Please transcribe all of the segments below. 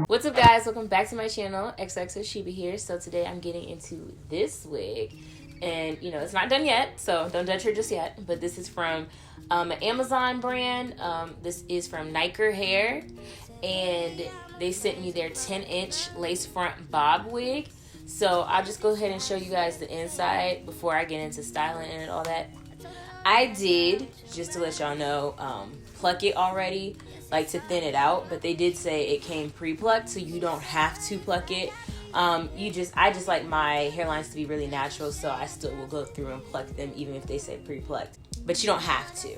What's up, guys? Welcome back to my channel. XX Shiba here. So today I'm getting into this wig, and you know it's not done yet, so don't judge her just yet. But this is from an Amazon brand. This is from Niker Hair, and they sent me their 10-inch lace front bob wig. So I'll just go ahead and show you guys the inside before I get into styling and all that. I did, just to let y'all know, pluck it already, like to thin it out, but they did say it came pre-plucked, so you don't have to pluck it. I just like my hairlines to be really natural, so I still will go through and pluck them even if they say pre-plucked, but you don't have to.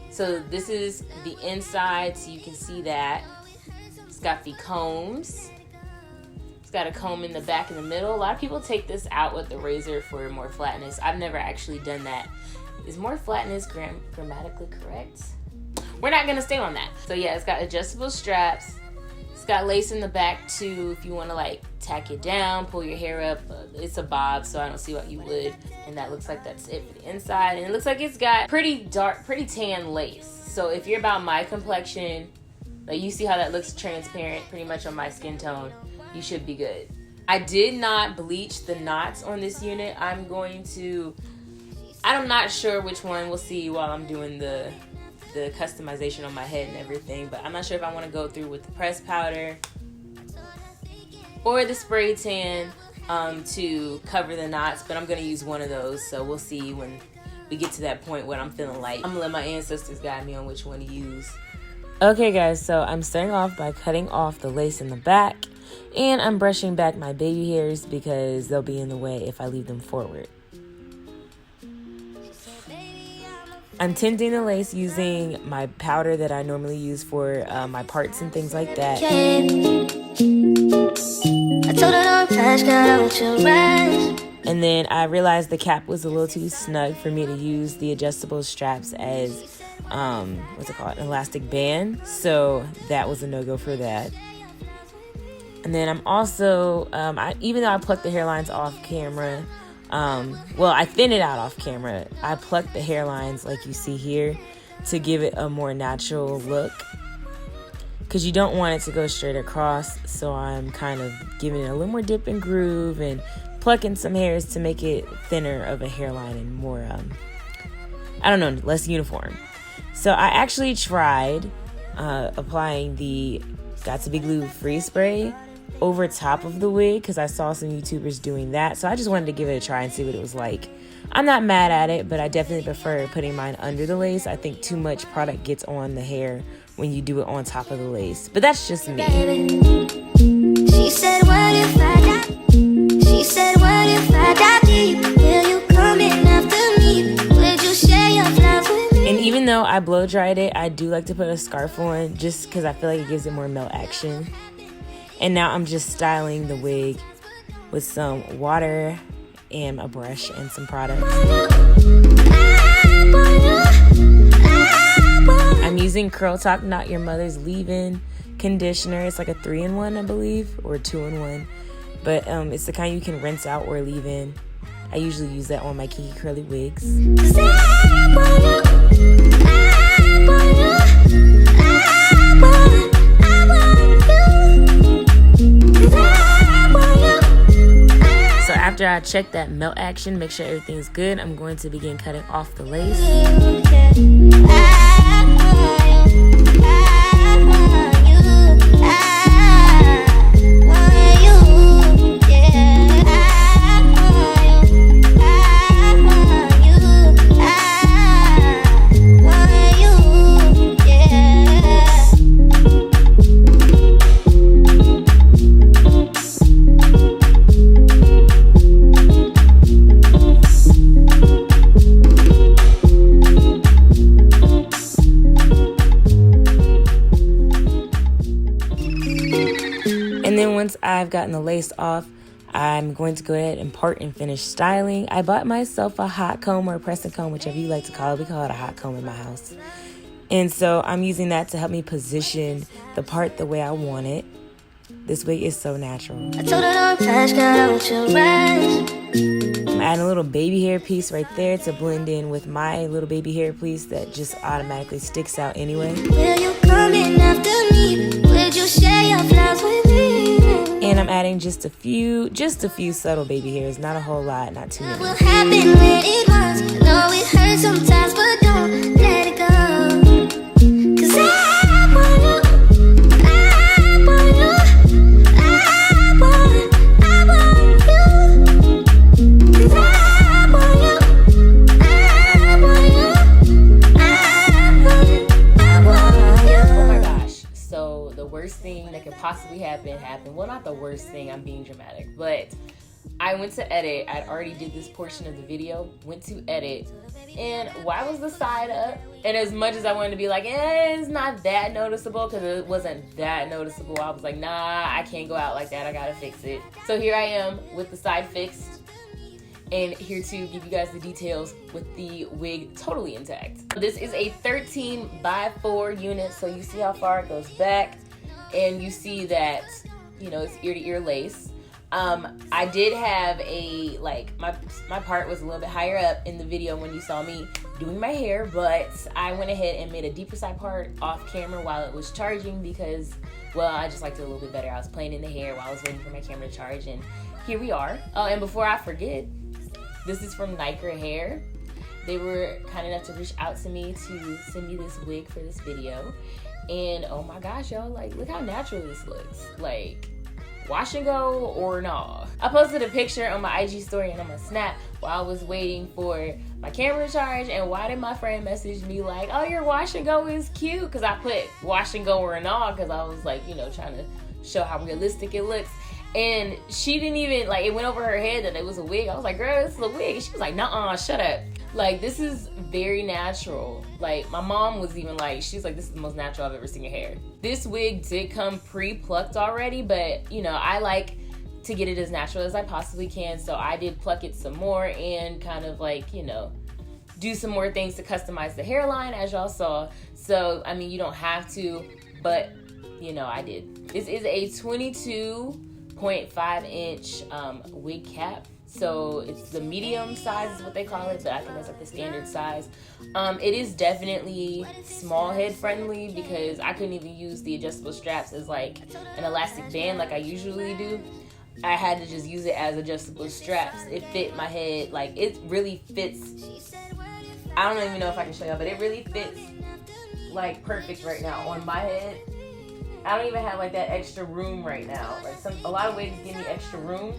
So this is the inside, so you can see that. It's got the combs. It's got a comb in the back and the middle. A lot of people take this out with the razor for more flatness. I've never actually done that. Is more flatness grammatically correct? We're not gonna stay on that. So yeah, it's got adjustable straps. It's got lace in the back too if you wanna like tack it down, pull your hair up. It's a bob, so I don't see what you would. And that looks like that's it for the inside. And it looks like it's got pretty dark, pretty tan lace. So if you're about my complexion, like you see how that looks transparent pretty much on my skin tone, you should be good. I did not bleach the knots on this unit. I'm not sure which one. We'll see while I'm doing the customization on my head and everything, but I'm not sure if I want to go through with the pressed powder or the spray tan to cover the knots, but I'm going to use one of those, so we'll see when we get to that point what I'm feeling like. I'm going to let my ancestors guide me on which one to use. Okay guys, so I'm starting off by cutting off the lace in the back, and I'm brushing back my baby hairs because they'll be in the way if I leave them forward. I'm tinting the lace using my powder that I normally use for my parts and things like that. And then I realized the cap was a little too snug for me to use the adjustable straps as, what's it called, an elastic band. So that was a no-go for that. And then I'm also, even though I plucked the hairlines off camera, well, I thin it out off camera. I plucked the hairlines like you see here to give it a more natural look because you don't want it to go straight across. So I'm kind of giving it a little more dip and groove and plucking some hairs to make it thinner of a hairline and more, I don't know, less uniform. So I actually tried applying the Got To Be Glue Free Spray over top of the wig because I saw some YouTubers doing that, so I just wanted to give it a try and see what it was like. I'm not mad at it, but I definitely prefer putting mine under the lace. I think too much product gets on the hair when you do it on top of the lace, but that's just me. She said, what if I die? She said, what if I die deep? Will you come in after me? Would you share your flowers with me? And even though I blow dried it, I do like to put a scarf on just because I feel like it gives it more melt action. And now I'm just styling the wig with some water and a brush and some product. I'm using Curl Talk Not Your Mother's Leave-In conditioner. It's like a 3-in-1, I believe, or 2-in-1. But it's the kind you can rinse out or leave in. I usually use that on my kinky curly wigs. After I check that melt action, make sure everything's good, I'm going to begin cutting off the lace. And then once I've gotten the lace off, I'm going to go ahead and part and finish styling. I bought myself a hot comb or a pressing comb, whichever you like to call it. We call it a hot comb in my house. And so I'm using that to help me position the part the way I want it. This wig is so natural. I told her don't flash, girl, I want your rise. I'm adding a little baby hair piece right there to blend in with my little baby hair piece that just automatically sticks out anyway. Will you come in after me? Would you share your flowers with me? And I'm adding just a few subtle baby hairs, not a whole lot, not too many. What will happen when it was? No, it hurts sometimes, but don't let it go. 'Cause I want you, I want you, I want you. 'Cause I want you, I want you, I want you. Oh my gosh. So the worst thing that could possibly happen happened. Well, not the worst thing, I'm being dramatic, but I went to edit. I'd already did this portion of the video, went to edit, and why was the side up? And as much as I wanted to be like, it's not that noticeable, because it wasn't that noticeable, I was like, nah, I can't go out like that, I gotta fix it. So here I am with the side fixed, and here to give you guys the details with the wig totally intact. This is a 13x4 unit, so you see how far it goes back, and you see that, you know, it's ear to ear lace. I did have a, like, my part was a little bit higher up in the video when you saw me doing my hair, but I went ahead and made a deeper side part off camera while it was charging because, well, I just liked it a little bit better. I was playing in the hair while I was waiting for my camera to charge, and here we are. Oh, and before I forget, this is from Nycra Hair. They were kind enough to reach out to me to send me this wig for this video, and oh my gosh, y'all, like, look how natural this looks. Like, wash and go or no. I posted a picture on my IG story and on my Snap while I was waiting for my camera to charge, and why did my friend message me like, oh, your wash and go is cute? Because I put wash and go or no, because I was like, you know, trying to show how realistic it looks. And she didn't even, like, it went over her head that it was a wig. I was like, girl, this is a wig. And she was like, nuh-uh, shut up. Like, this is very natural. Like, my mom was even like, she's like, this is the most natural I've ever seen your hair. This wig did come pre-plucked already, but, you know, I like to get it as natural as I possibly can, so I did pluck it some more and kind of, like, you know, do some more things to customize the hairline, as y'all saw. So, I mean, you don't have to, but, you know, I did. This is a 22.5-inch wig cap. So it's the medium size is what they call it, but I think that's like the standard size. It is definitely small head friendly because I couldn't even use the adjustable straps as like an elastic band like I usually do. I had to just use it as adjustable straps. It fit my head, like it really fits. I don't even know if I can show y'all, but it really fits like perfect right now on my head. I don't even have like that extra room right now. Like a lot of wigs give me extra room.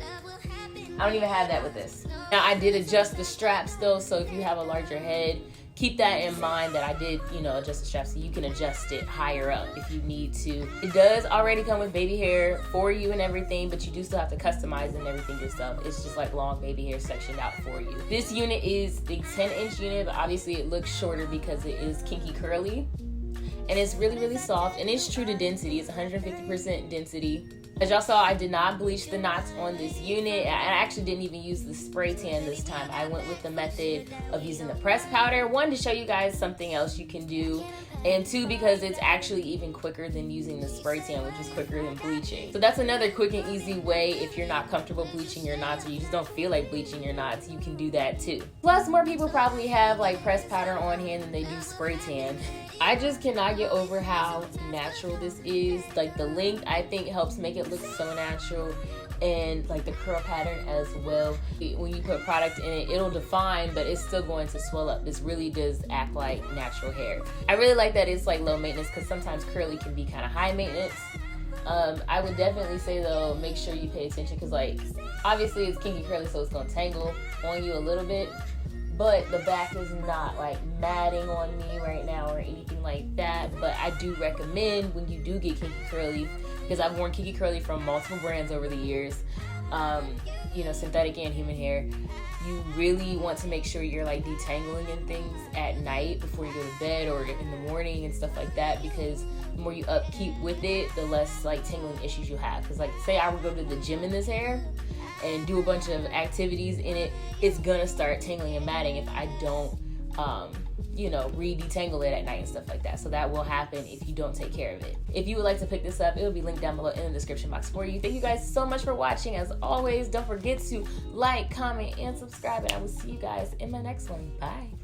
I don't even have that with this. Now I did adjust the straps though, so if you have a larger head, keep that in mind that I did, you know, adjust the straps so you can adjust it higher up if you need to. It does already come with baby hair for you and everything, but you do still have to customize and everything yourself. It's just like long baby hair sectioned out for you. This unit is the 10-inch unit, but obviously it looks shorter because it is kinky curly. And it's really, really soft, and it's true to density. It's 150% density. As y'all saw, I did not bleach the knots on this unit. I actually didn't even use the spray tan this time. I went with the method of using the pressed powder. One, to show you guys something else you can do, and two, because it's actually even quicker than using the spray tan, which is quicker than bleaching. So that's another quick and easy way if you're not comfortable bleaching your knots or you just don't feel like bleaching your knots, you can do that too. Plus, more people probably have like pressed powder on hand than they do spray tan. I just cannot get over how natural this is. Like the length, I think, helps make it look so natural, and like the curl pattern as well. When you put product in it, it'll define, but it's still going to swell up. This really does act like natural hair. I really like that it's like low maintenance, because sometimes curly can be kind of high maintenance. I would definitely say though, make sure you pay attention, because like obviously it's kinky curly, so it's gonna tangle on you a little bit. But the back is not like matting on me right now or anything like that. But I do recommend when you do get kinky curly, because I've worn kinky curly from multiple brands over the years, you know, synthetic and human hair, you really want to make sure you're like detangling and things at night before you go to bed or in the morning and stuff like that, because the more you upkeep with it, the less like tangling issues you have. Because like say I would go to the gym in this hair and do a bunch of activities in it, it's gonna start tangling and matting if I don't you know, re-detangle it at night and stuff like that. So that will happen if you don't take care of it. If you would like to pick this up, it will be linked down below in the description box for you. Thank you guys so much for watching. As always, don't forget to like, comment, and subscribe, and I will see you guys in my next one. Bye.